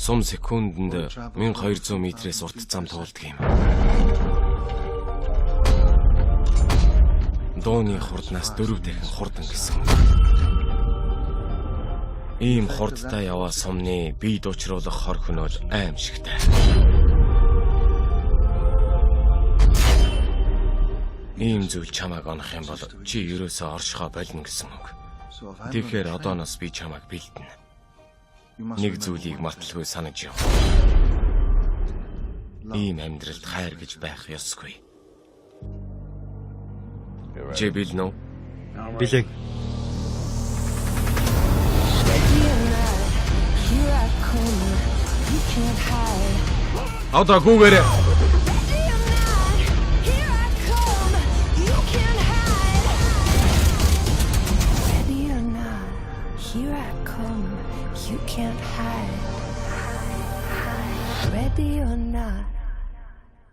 Сум секундэд 1200 метрээс урт зам туулдаг юм. Дууны хурднаас 4 дахин хурдан гэсэн. Ийм хурдтай яваа сумны бие дуучруулах хор хөнөөл аимшигтай. Ийм зүйл чамайг онох юм бол чи ерөөсөө оршихоо болно гэсэн үг. Тэгэхээр одооноос би чамайг бэлдэнэ. Нэг зүйлийг марталгүй санаж яв. Ийм амьдралд хайр гэж байх ёсгүй. Чи бэлнэ үү? Билээ. Одоо гүүгээрээ. Here I come, you can't hide. Ready or not.